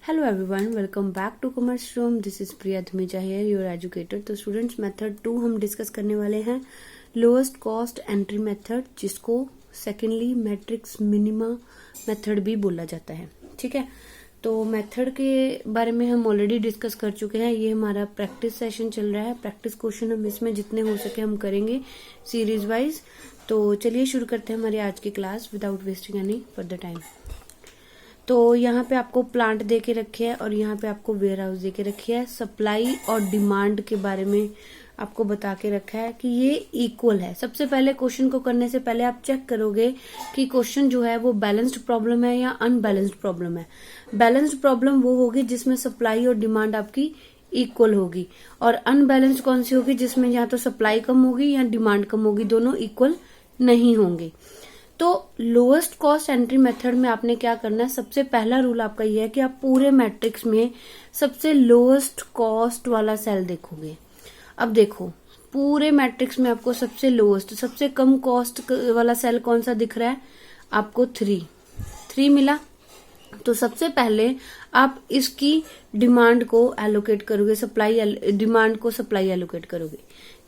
Hello everyone, welcome back to commerce room. This is Priya Dhamija here, your educator. तो students, method 2 हम discuss करने वाले हैं, लोएस्ट कॉस्ट एंट्री मेथड, जिसको secondly matrix minima method भी बोला जाता है। ठीक है, तो मेथड के बारे में हम ऑलरेडी डिस्कस कर चुके हैं। ये हमारा प्रैक्टिस सेशन चल रहा है। प्रैक्टिस क्वेश्चन हम इसमें जितने हो सके हम करेंगे सीरीज वाइज। तो चलिए शुरू करते हैं हमारी आज की class without wasting any further time. तो यहाँ पे आपको प्लांट दे के रखे है और यहाँ पे आपको वेयर हाउस दे के रखी है। सप्लाई और डिमांड के बारे में आपको बता के रखा है कि ये इक्वल है। सबसे पहले क्वेश्चन को करने से पहले आप चेक करोगे कि क्वेश्चन जो है वो बैलेंस्ड प्रॉब्लम है या अनबैलेंस्ड प्रॉब्लम है। बैलेंस्ड प्रॉब्लम वो होगी जिसमें सप्लाई और डिमांड आपकी इक्वल होगी, और अनबैलेंस्ड कौन सी होगी जिसमें या तो सप्लाई कम होगी या डिमांड कम होगी, दोनों इक्वल नहीं होंगे। तो लोएस्ट कॉस्ट एंट्री मेथड में आपने क्या करना है, सबसे पहला रूल आपका ये है कि आप पूरे मैट्रिक्स में सबसे लोएस्ट कॉस्ट वाला सेल देखोगे। अब देखो, पूरे मैट्रिक्स में आपको सबसे लोएस्ट, सबसे कम कॉस्ट वाला सेल कौन सा दिख रहा है, आपको 3 मिला। तो सबसे पहले आप इसकी डिमांड को एलोकेट करोगे, डिमांड को सप्लाई एलोकेट करोगे।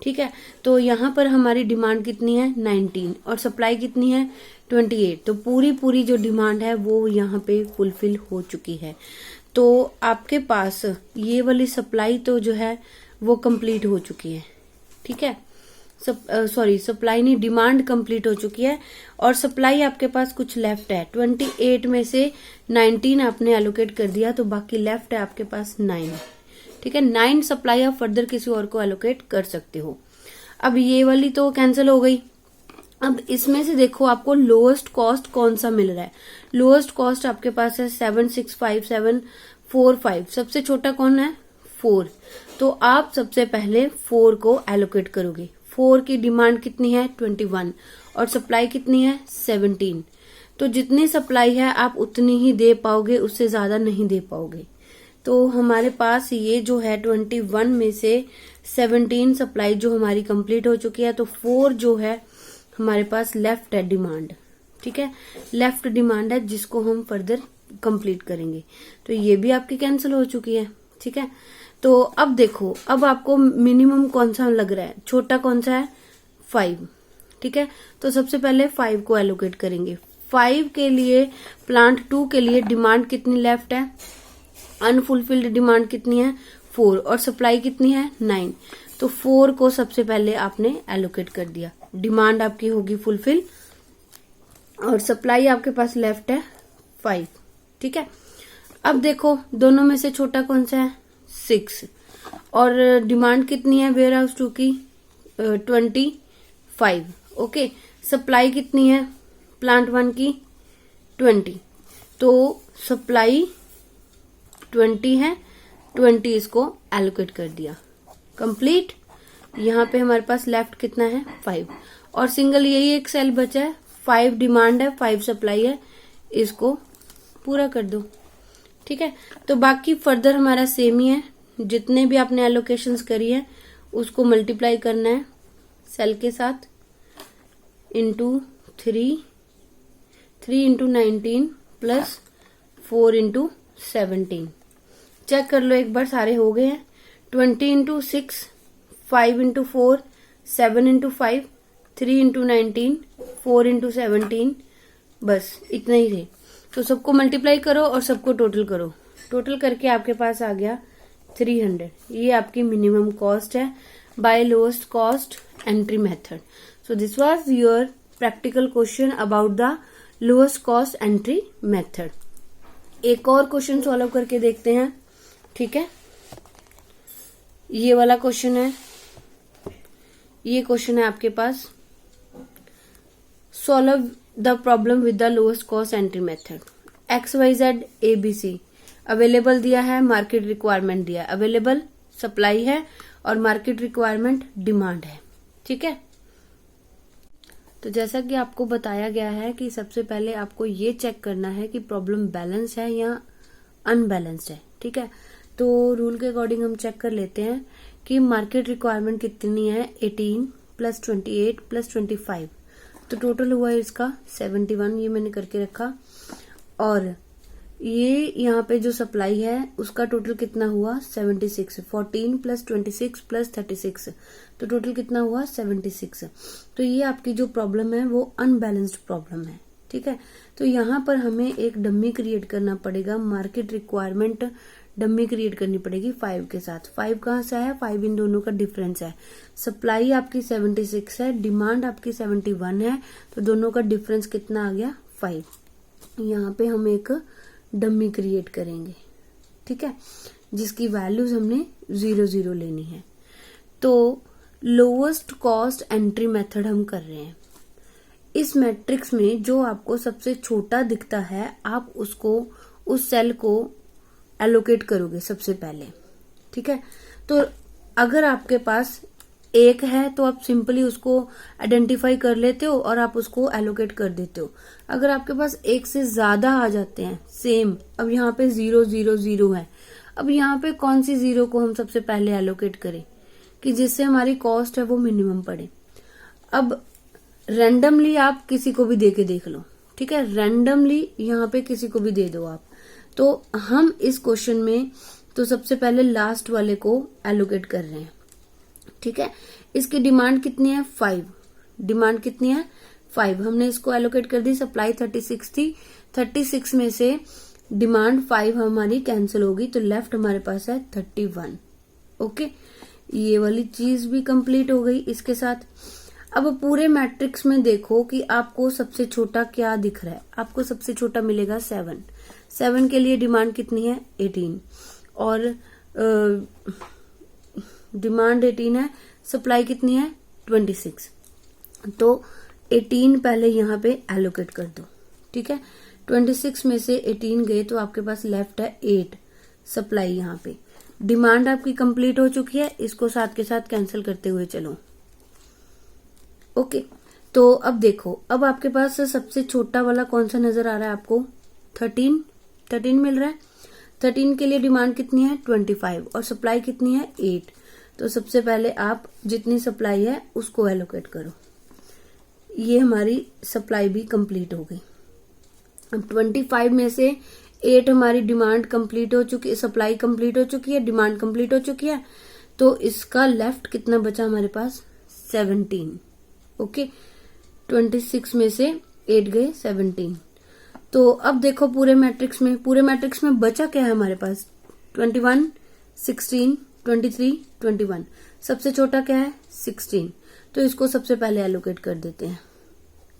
ठीक है, तो यहाँ पर हमारी डिमांड कितनी है 19 और सप्लाई कितनी है 28। तो पूरी जो डिमांड है वो यहाँ पे फुलफिल हो चुकी है। तो आपके पास ये वाली सप्लाई तो जो है वो कंप्लीट हो चुकी है। ठीक है, सप्लाई नहीं, डिमांड कंप्लीट हो चुकी है और सप्लाई आपके पास कुछ लेफ्ट है। 28 में से 19 आपने एलोकेट कर दिया, तो बाकी लेफ्ट है आपके पास 9। ठीक है, 9 सप्लाई आप फर्दर किसी और को एलोकेट कर सकते हो। अब ये वाली तो कैंसिल हो गई। अब इसमें से देखो आपको लोएस्ट कॉस्ट कौन सा मिल रहा है। लोएस्ट कॉस्ट आपके पास है 765,745। सबसे छोटा कौन है 4। तो आप सबसे पहले 4 को एलोकेट करोगे। 4 की डिमांड कितनी है 21 और सप्लाई कितनी है 17। तो जितनी सप्लाई है आप उतनी ही दे पाओगे, उससे ज्यादा नहीं दे पाओगे। तो हमारे पास ये जो है 21 में से 17 सप्लाई जो हमारी कंप्लीट हो चुकी है, तो 4 जो है हमारे पास लेफ्ट है डिमांड। ठीक है, लेफ्ट डिमांड है जिसको हम फर्दर कंप्लीट करेंगे। तो ये भी आपकी कैंसिल हो चुकी है। ठीक है, तो अब देखो, अब आपको मिनिमम कौन सा लग रहा है, छोटा कौन सा है 5। ठीक है, तो सबसे पहले 5 को एलोकेट करेंगे। 5 के लिए, प्लांट 2 के लिए डिमांड कितनी लेफ्ट है, अनफुलफिल्ड डिमांड कितनी है 4 और सप्लाई कितनी है 9। तो 4 को सबसे पहले आपने एलोकेट कर दिया। डिमांड आपकी होगी फुलफिल और सप्लाई आपके पास लेफ्ट है 5। ठीक है, अब देखो दोनों में से छोटा कौन सा है 6 और डिमांड कितनी है वेयर हाउस 2 की 25। ओके, सप्लाई कितनी है प्लांट 1 की 20। तो सप्लाई 20 है, 20 इसको एलोकेट कर दिया, कंप्लीट। यहाँ पे हमारे पास लेफ्ट कितना है 5 और सिंगल यही एक सेल बचा है। 5 डिमांड है 5 सप्लाई है, इसको पूरा कर दो। ठीक है, तो बाकी फर्दर हमारा सेम ही है। जितने भी आपने एलोकेशंस करी है उसको मल्टीप्लाई करना है सेल के साथ into 3 into 19 plus 4 into 17। Check कर लो एक बार, सारे हो गए हैं। 20 into 6, 5 into 4, 7 into 5, 3 into 19, 4 into 17, बस इतने ही थे। तो सबको मल्टीप्लाई करो और सबको टोटल करो। टोटल करके आपके पास आ गया 300। ये आपकी मिनिमम कॉस्ट है by lowest cost entry method. So this was your practical question about the lowest cost entry method. एक और क्वेश्चन सॉल्व करके देखते हैं। ठीक है, ये वाला क्वेश्चन है, ये क्वेश्चन है आपके पास, solve the problem with the lowest cost entry method. XYZ ABC available दिया है, मार्केट रिक्वायरमेंट दिया है। अवेलेबल सप्लाई है और मार्केट रिक्वायरमेंट डिमांड है। ठीक है, तो जैसा कि आपको बताया गया है कि सबसे पहले आपको ये चेक करना है कि प्रॉब्लम बैलेंस है या अनबैलेंस्ड है। ठीक है, तो रूल के अकॉर्डिंग हम चेक कर लेते हैं कि मार्केट रिक्वायरमेंट कितनी है 18 प्लस 28 प्लस 25। तो टोटल हुआ इसका 71, ये मैंने करके रखा। और ये यहाँ पे जो सप्लाई है उसका टोटल कितना हुआ 76, 14 प्लस 26 प्लस 36, तो टोटल कितना हुआ 76। तो ये आपकी जो प्रॉब्लम है वो अनबैलेंस्ड प्रॉब्लम है, ठीक है। तो यहाँ पर हमें एक डमी क्रिएट करना पड़ेगा, मार्केट रिक्वायरमेंट डमी क्रिएट करनी पड़ेगी 5 के साथ। 5 कहाँ से आया, 5 इन दोनों का डिफरेंस है। सप्लाई आपकी 76 है, डिमांड आपकी 71 है, तो दोनों का डिफरेंस कितना आ गया 5। यहाँ पे हम एक डमी क्रिएट करेंगे, ठीक है, जिसकी वैल्यूज हमने 0 0 लेनी है। तो लोवेस्ट कॉस्ट एंट्री मेथड हम कर रहे हैं। इस मैट्रिक्स में जो आपको सबसे छोटा दिखता है आप उसको, उस सेल को एलोकेट करोगे सबसे पहले, ठीक है। तो अगर आपके पास 1 है तो आप सिंपली उसको आइडेंटिफाई कर लेते हो और आप उसको एलोकेट कर देते हो। अगर आपके पास 1 से ज्यादा आ जाते हैं सेम, अब यहाँ पे 0 0 0 है, अब यहाँ पे कौन सी 0 को हम सबसे पहले एलोकेट करें कि जिससे हमारी कॉस्ट है वो मिनिमम पड़े। अब रैंडमली आप किसी को भी दे के देख लो, ठीक है, रैंडमली यहाँ पे किसी को भी दे दो आप। तो हम इस क्वेश्चन में तो सबसे पहले लास्ट वाले को एलोकेट कर रहे हैं, ठीक है। इसकी डिमांड कितनी है 5, डिमांड कितनी है 5, हमने इसको एलोकेट कर दी। सप्लाई 36 थी, 36 में से डिमांड 5 हमारी कैंसिल होगी, तो लेफ्ट हमारे पास है 31। ओके, ये वाली चीज भी कंप्लीट हो गई इसके साथ। अब पूरे मैट्रिक्स में देखो कि आपको सबसे छोटा क्या दिख रहा है। आपको सबसे छोटा मिलेगा 7, 7 के लिए डिमांड कितनी है 18 और डिमांड 18 है, सप्लाई कितनी है 26। तो 18 पहले यहाँ पे एलोकेट कर दो, ठीक है। 26 में से 18 गए तो आपके पास लेफ्ट है 8 सप्लाई। यहाँ पे डिमांड आपकी कंप्लीट हो चुकी है, इसको साथ के साथ कैंसिल करते हुए चलो। ओके, तो अब देखो, अब आपके पास सबसे छोटा वाला कौन सा नजर आ रहा है आपको 13 मिल रहा है। 13 के लिए डिमांड कितनी है 25 और सप्लाई कितनी है 8। तो सबसे पहले आप जितनी सप्लाई है उसको एलोकेट करो। ये हमारी सप्लाई भी कंप्लीट हो गई। अब 25 में से 8 हमारी डिमांड कंप्लीट हो चुकी है, सप्लाई कंप्लीट हो चुकी है, डिमांड कंप्लीट हो चुकी है। तो इसका लेफ्ट कितना बचा हमारे पास 17। ओके, 26 में से 8 गए 17। तो अब देखो पूरे मैट्रिक्स में बचा क्या है हमारे पास 21, 16, 23, 21। सबसे छोटा क्या है 16, तो इसको सबसे पहले एलोकेट कर देते हैं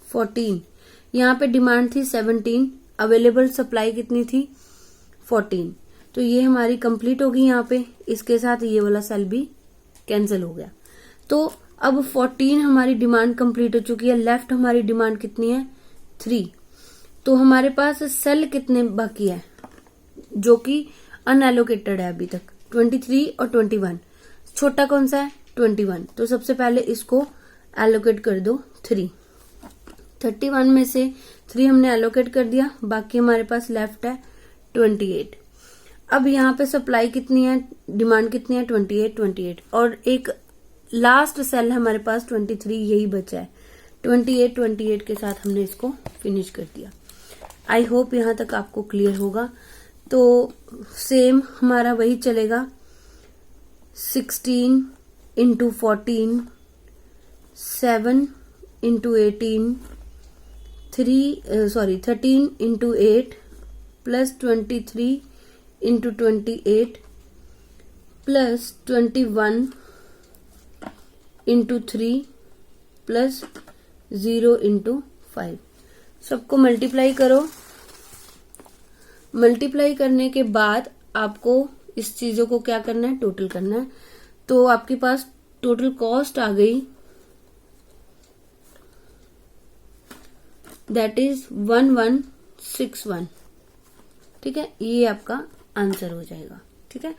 14। यहाँ पे डिमांड थी 17, अवेलेबल सप्लाई कितनी थी 14, तो ये हमारी कंप्लीट होगी। यहाँ पे इसके साथ ये वाला सेल भी कैंसिल हो गया। तो अब 14 हमारी डिमांड कंप्लीट हो चुकी है, लेफ्ट हमारी डिमांड कितनी है 3। तो हमारे पास सेल कितने बाकी है जो कि अनएलोकेटेड है अभी तक 23 और 21। छोटा कौन सा है 21, तो सबसे पहले इसको एलोकेट कर दो 3। 31 में से 3 हमने एलोकेट कर दिया, बाकी हमारे पास लेफ्ट है 28। अब यहाँ पे सप्लाई कितनी है, डिमांड कितनी है 28 और एक लास्ट सेल हमारे पास 23, यही बचा है 28 के साथ हमने इसको फिनिश कर दिया। आई होप यहाँ तक आपको क्लियर होगा। तो सेम हमारा वही चलेगा 16 into 14, 7 into 18, 13 into 8 plus 23 into 28 plus 21 into 3 plus 0 into 5। सबको मल्टीप्लाई करो। मल्टीप्लाई करने के बाद आपको इस चीजों को क्या करना है, टोटल करना है। तो आपके पास टोटल कॉस्ट आ गई, दैट इज 1161। ठीक है, ये आपका आंसर हो जाएगा। ठीक है,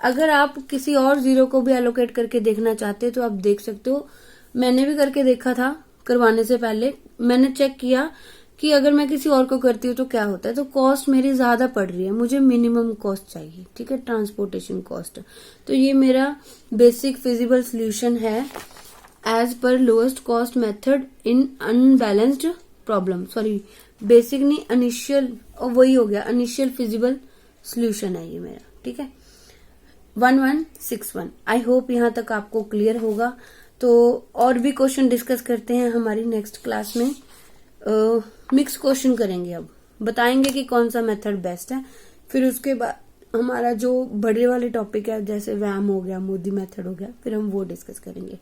अगर आप किसी और जीरो को भी एलोकेट करके देखना चाहते हो तो आप देख सकते हो। मैंने भी करके देखा था, करवाने से पहले मैंने चेक किया कि अगर मैं किसी और को करती हूँ तो क्या होता है। तो कॉस्ट मेरी ज्यादा पड़ रही है, मुझे मिनिमम कॉस्ट चाहिए। ठीक है, ट्रांसपोर्टेशन कॉस्ट। तो ये मेरा बेसिक फिजिबल सोल्यूशन है as per lowest cost method in unbalanced problem. Sorry, basic नहीं, इनिशियल और वही हो गया इनिशियल फिजिबल सोल्यूशन है ये मेरा, ठीक है। 1161। आई होप यहाँ तक आपको क्लियर होगा। तो और भी क्वेश्चन डिस्कस करते हैं हमारी नेक्स्ट क्लास में। मिक्स क्वेश्चन करेंगे, अब बताएंगे कि कौन सा मेथड बेस्ट है। फिर उसके बाद हमारा जो बड़े वाले टॉपिक है जैसे वैम हो गया, मोदी मेथड हो गया, फिर हम वो डिस्कस करेंगे।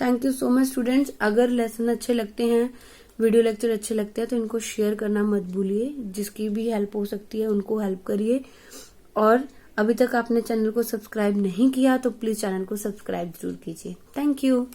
Thank you so much students. अगर लेसन अच्छे लगते हैं, वीडियो लेक्चर अच्छे लगते हैं तो इनको शेयर करना मत भूलिए। जिसकी भी हेल्प हो सकती है उनको हेल्प करिए। और अभी तक आपने चैनल को सब्सक्राइब नहीं किया तो प्लीज चैनल को सब्सक्राइब जरूर कीजिए। Thank you.